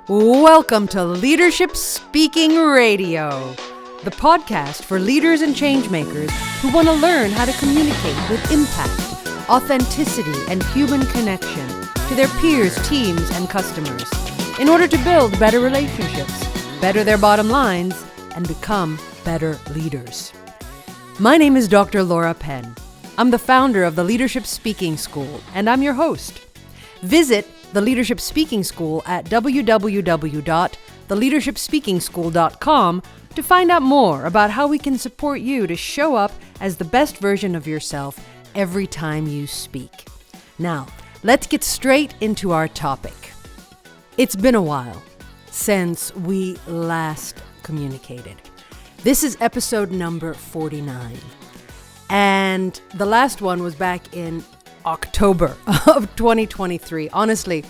Welcome to Leadership Speaking Radio, the podcast for leaders and changemakers who want to learn how to communicate with impact, authenticity, and human connection to their peers, teams, and customers in order to build better relationships, better their bottom lines, and become better leaders. My name is Dr. Laura Penn. I'm the founder of the Leadership Speaking School, and I'm your host. Visit the Leadership Speaking School at www.theleadershipspeakingschool.com to find out more about how we can support you to show up as the best version of yourself every time you speak. Now, let's get straight into our topic. It's been a while since we last communicated. This is episode number 49. And the last one was back in October of 2023. Honestly,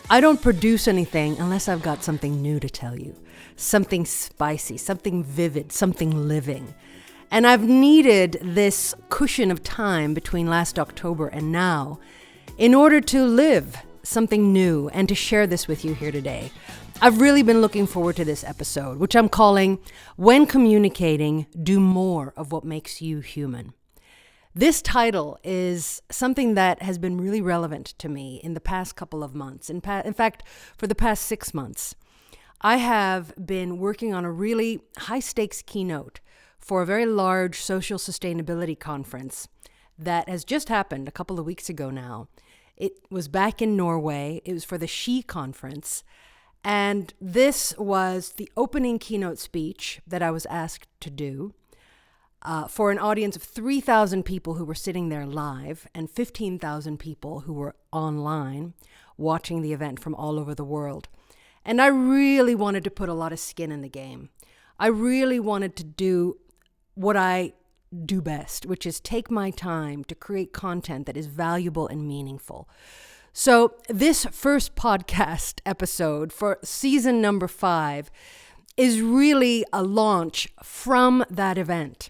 I don't produce anything unless I've got something new to tell you. Something spicy, something vivid, something living. And I've needed this cushion of time between last October and now in order to live something new and to share this with you here today. I've really been looking forward to this episode, which I'm calling When Communicating, Do More of What Makes You Human. This title is something that has been really relevant to me in the past couple of months. In fact, for the past 6 months, I have been working on a really high-stakes keynote for a very large social sustainability conference that has just happened a couple of weeks ago now. It was back in Norway. It was for the She Conference. And this was the opening keynote speech that I was asked to do. For an audience of 3,000 people who were sitting there live and 15,000 people who were online watching the event from all over the world. And I really wanted to put a lot of skin in the game. I really wanted to do what I do best, which is take my time to create content that is valuable and meaningful. So this first podcast episode for season number 5 is really a launch from that event.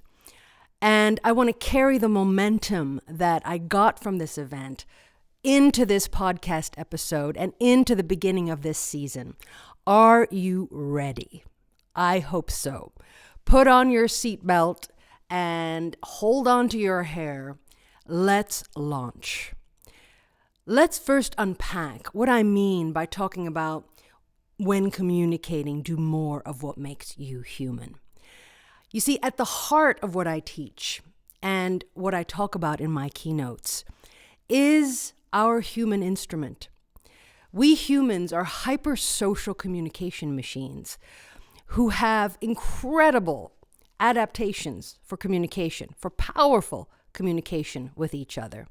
And I want to carry the momentum that I got from this event into this podcast episode and into the beginning of this season. Are you ready? I hope so. Put on your seatbelt and hold on to your hair. Let's launch. Let's first unpack what I mean by talking about when communicating, do more of what makes you human. You see, at the heart of what I teach and what I talk about in my keynotes is our human instrument. We humans are hyper-social communication machines who have incredible adaptations for communication, for powerful communication with each other.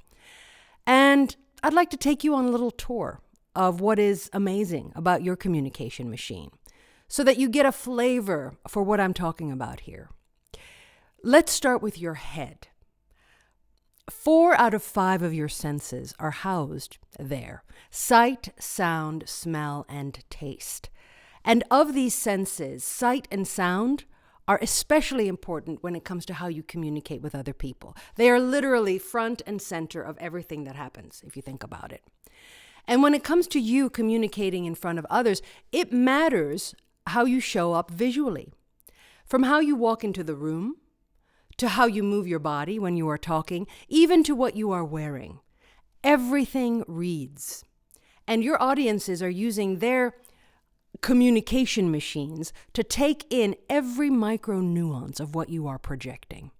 And I'd like to take you on a little tour of what is amazing about your communication machine, so that you get a flavor for what I'm talking about here. Let's start with your head. 4 out of 5 of your senses are housed there: sight, sound, smell, and taste. And of these senses, sight and sound are especially important when it comes to how you communicate with other people. They are literally front and center of everything that happens, if you think about it. And when it comes to you communicating in front of others, it matters how you show up visually. From how you walk into the room, to how you move your body when you are talking, even to what you are wearing. Everything reads. And your audiences are using their communication machines to take in every micro nuance of what you are projecting.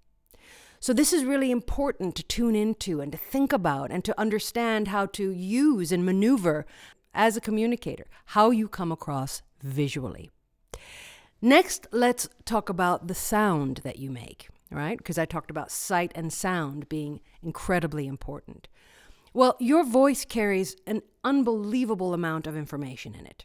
So this is really important to tune into and to think about and to understand how to use and maneuver as a communicator, how you come across visually. Next, let's talk about the sound that you make, right? Because I talked about sight and sound being incredibly important. Well, your voice carries an unbelievable amount of information in it,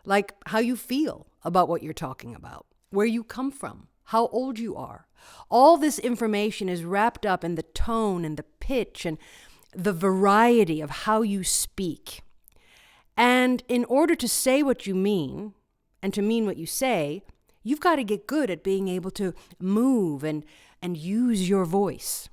like how you feel about what you're talking about, where you come from, how old you are. All this information is wrapped up in the tone and the pitch and the variety of how you speak. And in order to say what you mean and to mean what you say, you've got to get good at being able to move and use your voice.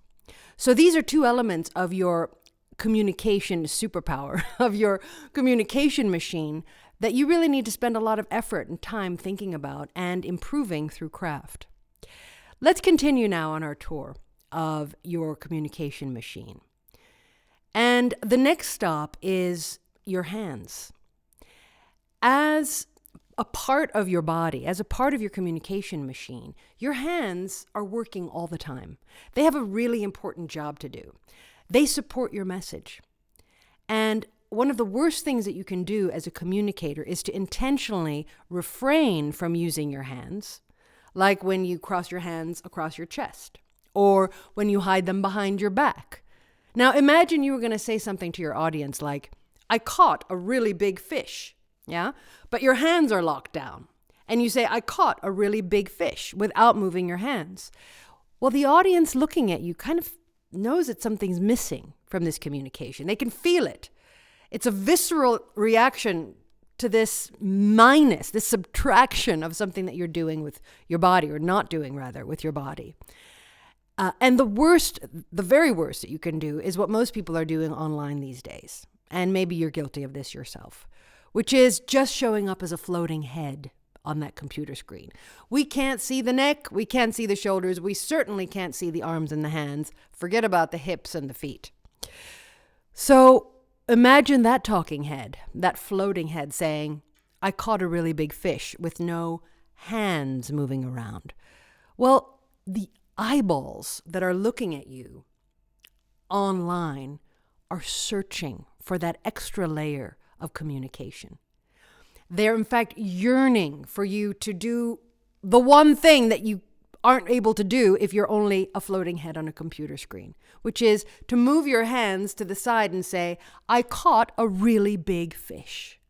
So these are 2 elements of your communication superpower, of your communication machine that you really need to spend a lot of effort and time thinking about and improving through craft. Let's continue now on our tour of your communication machine. And the next stop is your hands. As a part of your body, as a part of your communication machine, your hands are working all the time. They have a really important job to do. They support your message. And one of the worst things that you can do as a communicator is to intentionally refrain from using your hands, like when you cross your hands across your chest, or when you hide them behind your back. Now, imagine you were going to say something to your audience like, I caught a really big fish, yeah? But your hands are locked down. And you say, I caught a really big fish without moving your hands. Well, the audience looking at you kind of knows that something's missing from this communication. They can feel it. It's a visceral reaction to this minus, this subtraction of something that you're doing with your body, or not doing rather, with your body. And the very worst that you can do is what most people are doing online these days. And maybe you're guilty of this yourself, which is just showing up as a floating head on that computer screen. We can't see the neck, we can't see the shoulders, we certainly can't see the arms and the hands. Forget about the hips and the feet. So imagine that talking head, that floating head saying, I caught a really big fish, with no hands moving around. Well, the eyeballs that are looking at you online are searching for that extra layer of communication. They're in fact yearning for you to do the one thing that you aren't able to do if you're only a floating head on a computer screen, which is to move your hands to the side and say, I caught a really big fish.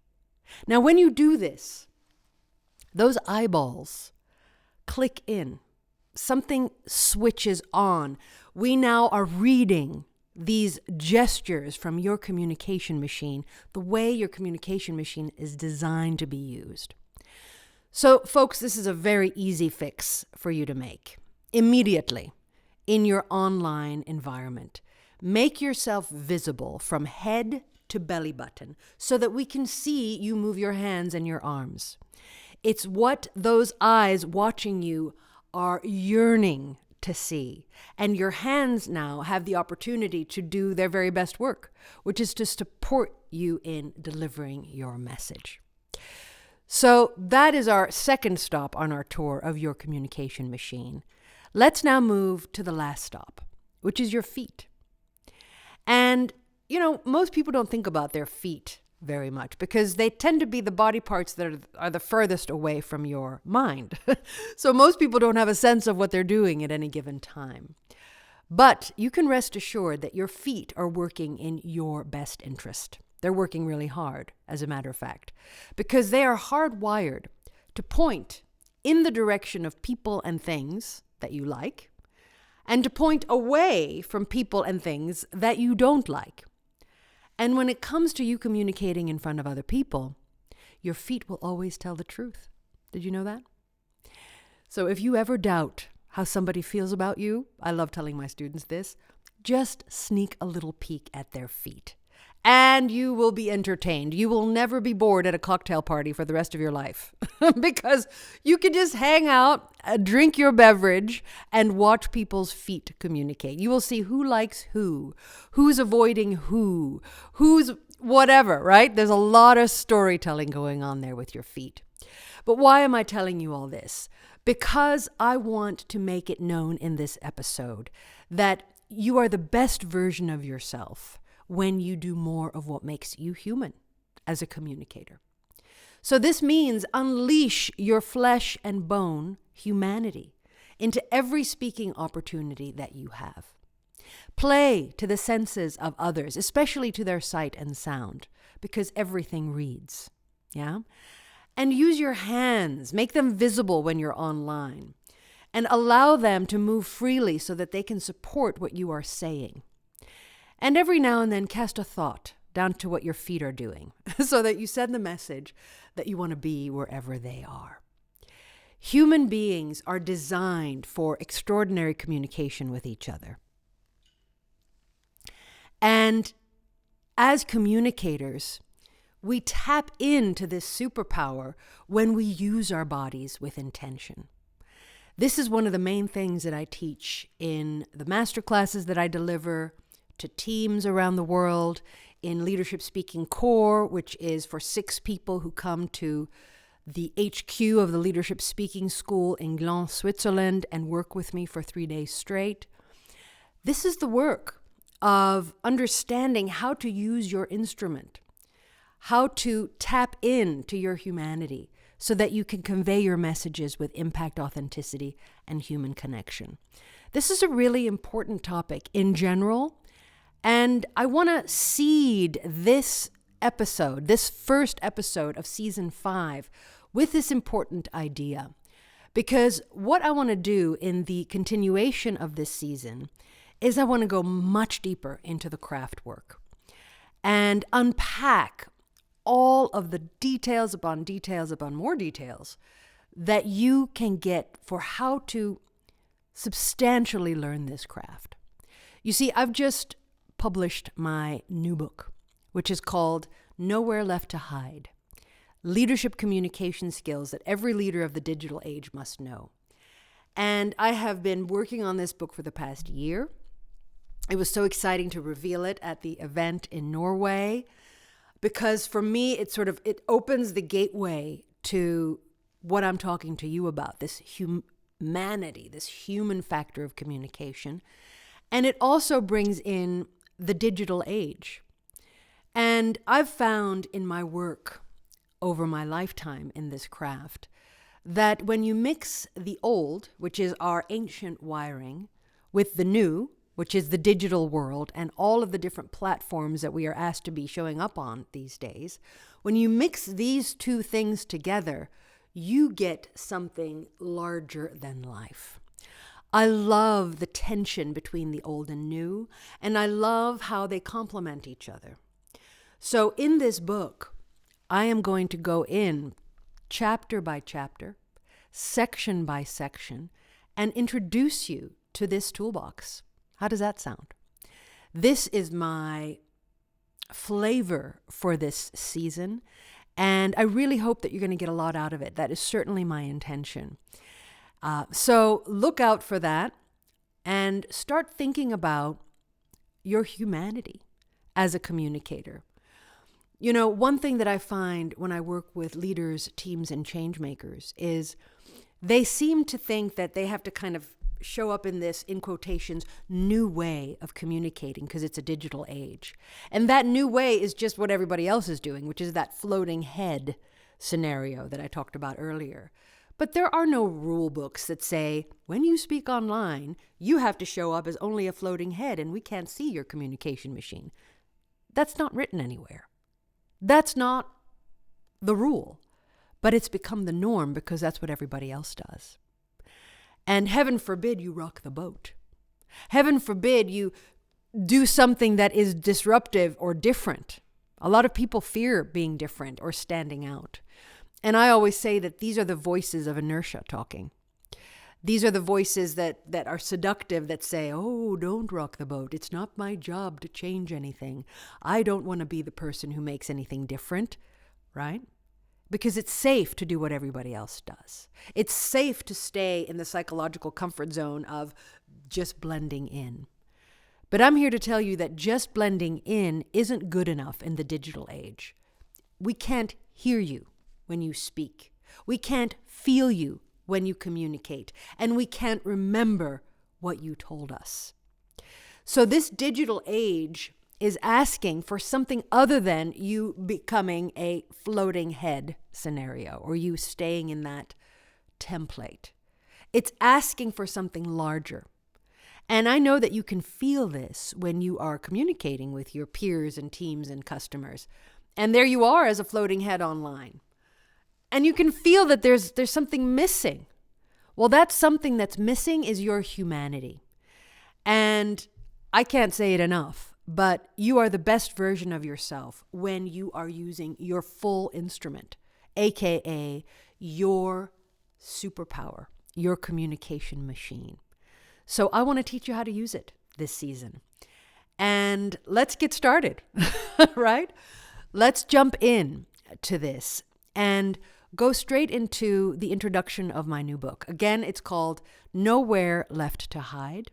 Now, when you do this, those eyeballs click in. Something switches on. We now are reading these gestures from your communication machine, the way your communication machine is designed to be used. So, folks, this is a very easy fix for you to make. Immediately, in your online environment, make yourself visible from head to belly button so that we can see you move your hands and your arms. It's what those eyes watching you are yearning to see. And your hands now have the opportunity to do their very best work, which is to support you in delivering your message. So that is our second stop on our tour of your communication machine. Let's now move to the last stop, which is your feet. And, most people don't think about their feet very much because they tend to be the body parts that are the furthest away from your mind. So most people don't have a sense of what they're doing at any given time. But you can rest assured that your feet are working in your best interest. They're working really hard, as a matter of fact, because they are hardwired to point in the direction of people and things that you like, and to point away from people and things that you don't like. And when it comes to you communicating in front of other people, your feet will always tell the truth. Did you know that? So if you ever doubt how somebody feels about you, I love telling my students this, just sneak a little peek at their feet. And you will be entertained. You will never be bored at a cocktail party for the rest of your life because you can just hang out, drink your beverage, and watch people's feet communicate. You will see who likes who's avoiding who's whatever, right? There's a lot of storytelling going on there with your feet. But why am I telling you all this? Because I want to make it known in this episode that you are the best version of yourself when you do more of what makes you human as a communicator. So this means unleash your flesh and bone humanity into every speaking opportunity that you have. Play to the senses of others, especially to their sight and sound, because everything reads, yeah? And use your hands, make them visible when you're online, and allow them to move freely so that they can support what you are saying. And every now and then cast a thought down to what your feet are doing so that you send the message that you want to be wherever they are. Human beings are designed for extraordinary communication with each other. And as communicators, we tap into this superpower when we use our bodies with intention. This is one of the main things that I teach in the master classes that I deliver to teams around the world, in Leadership Speaking Core, which is for 6 people who come to the HQ of the Leadership Speaking School in Gland, Switzerland, and work with me for 3 days straight. This is the work of understanding how to use your instrument, how to tap into your humanity so that you can convey your messages with impact, authenticity, and human connection. This is a really important topic in general, and I want to seed this episode, this first episode of season 5, with this important idea. Because what I want to do in the continuation of this season is I want to go much deeper into the craft work and unpack all of the details upon more details that you can get for how to substantially learn this craft. You see, I've just published my new book, which is called Nowhere Left to Hide: Leadership Communication Skills that Every Leader of the Digital Age Must Know. And I have been working on this book for the past year. It was so exciting to reveal it at the event in Norway, because for me, it opens the gateway to what I'm talking to you about, this humanity, this human factor of communication. And it also brings in the digital age. And I've found in my work over my lifetime in this craft that when you mix the old, which is our ancient wiring, with the new, which is the digital world and all of the different platforms that we are asked to be showing up on these days, when you mix these two things together, you get something larger than life. I love the tension between the old and new, and I love how they complement each other. So in this book, I am going to go in chapter by chapter, section by section, and introduce you to this toolbox. How does that sound? This is my flavor for this season, and I really hope that you're going to get a lot out of it. That is certainly my intention. So look out for that and start thinking about your humanity as a communicator. You know, one thing that I find when I work with leaders, teams, and change makers is they seem to think that they have to kind of show up in this, in quotations, new way of communicating because it's a digital age. And that new way is just what everybody else is doing, which is that floating head scenario that I talked about earlier. But there are no rule books that say, when you speak online, you have to show up as only a floating head and we can't see your communication machine. That's not written anywhere. That's not the rule. But it's become the norm because that's what everybody else does. And heaven forbid you rock the boat. Heaven forbid you do something that is disruptive or different. A lot of people fear being different or standing out. And I always say that these are the voices of inertia talking. These are the voices that are seductive, that say, oh, don't rock the boat. It's not my job to change anything. I don't want to be the person who makes anything different, right? Because it's safe to do what everybody else does. It's safe to stay in the psychological comfort zone of just blending in. But I'm here to tell you that just blending in isn't good enough in the digital age. We can't hear you when you speak. We can't feel you when you communicate. And we can't remember what you told us. So this digital age is asking for something other than you becoming a floating head scenario or you staying in that template. It's asking for something larger. And I know that you can feel this when you are communicating with your peers and teams and customers. And there you are as a floating head online. And you can feel that there's something missing. Well, that's something that's missing is your humanity. And I can't say it enough. But you are the best version of yourself when you are using your full instrument, aka your superpower, your communication machine. So I want to teach you how to use it this season. And let's get started, right? let's jump in to this and go straight into the introduction of my new book. Again, it's called Nowhere Left to Hide: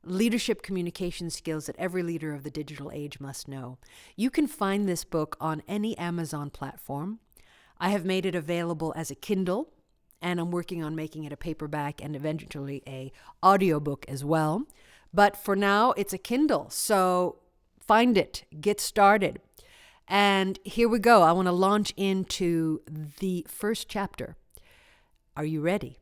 Leadership Communication Skills That Every Leader of the Digital Age Must Know. You can find this book on any Amazon platform. I have made it available as a Kindle, and I'm working on making it a paperback and eventually a audiobook as well. But for now, it's a Kindle, so find it, get started. And here we go. I want to launch into the first chapter. Are you ready?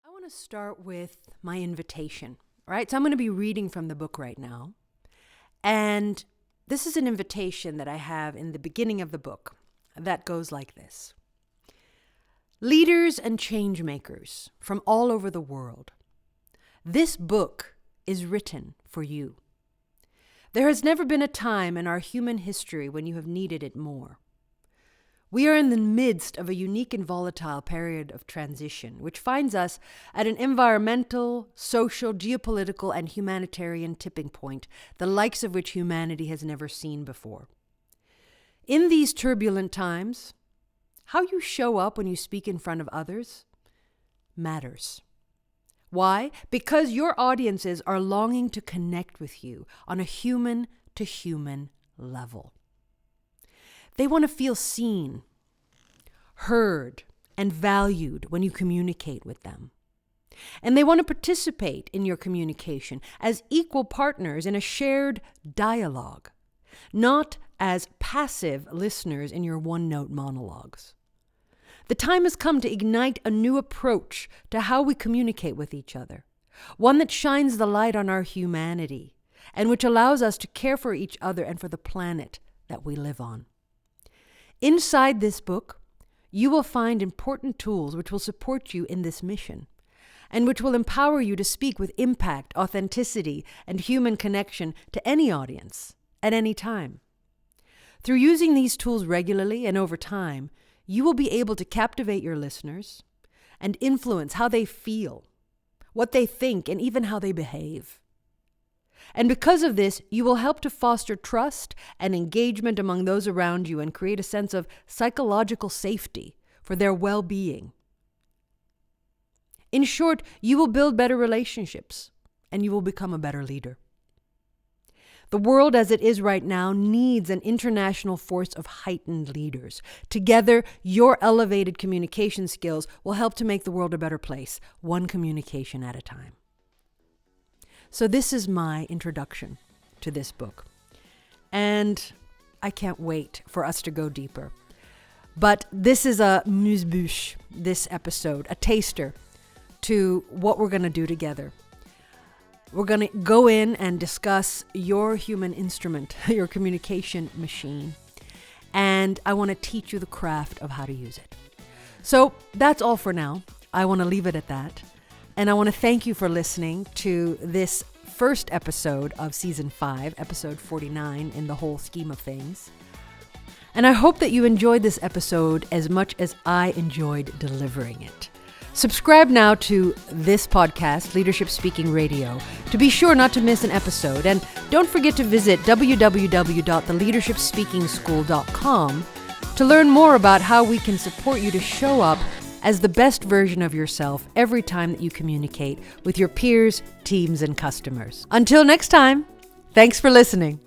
I want to start with my invitation, right? So I'm going to be reading from the book right now. And this is an invitation that I have in the beginning of the book that goes like this. Leaders and change makers from all over the world, this book is written for you. There has never been a time in our human history when you have needed it more. We are in the midst of a unique and volatile period of transition, which finds us at an environmental, social, geopolitical, and humanitarian tipping point, the likes of which humanity has never seen before. In these turbulent times, how you show up when you speak in front of others matters. Why? Because your audiences are longing to connect with you on a human-to-human level. They want to feel seen, heard, and valued when you communicate with them. And they want to participate in your communication as equal partners in a shared dialogue, not as passive listeners in your one-note monologues. The time has come to ignite a new approach to how we communicate with each other, one that shines the light on our humanity and which allows us to care for each other and for the planet that we live on. Inside this book, you will find important tools which will support you in this mission and which will empower you to speak with impact, authenticity, and human connection to any audience at any time. Through using these tools regularly and over time, you will be able to captivate your listeners and influence how they feel, what they think, and even how they behave. And because of this, you will help to foster trust and engagement among those around you and create a sense of psychological safety for their well-being. In short, you will build better relationships and you will become a better leader. The world as it is right now needs an international force of heightened leaders. Together, your elevated communication skills will help to make the world a better place, one communication at a time. So this is my introduction to this book. And I can't wait for us to go deeper. But this is a amuse-bouche, this episode, a taster to what we're going to do together. We're going to go in and discuss your human instrument, your communication machine. And I want to teach you the craft of how to use it. So that's all for now. I want to leave it at that. And I want to thank you for listening to this first episode of Season 5, Episode 49 in the whole scheme of things. And I hope that you enjoyed this episode as much as I enjoyed delivering it. Subscribe now to this podcast, Leadership Speaking Radio, to be sure not to miss an episode. And don't forget to visit www.theleadershipspeakingschool.com to learn more about how we can support you to show up as the best version of yourself every time that you communicate with your peers, teams, and customers. Until next time, thanks for listening.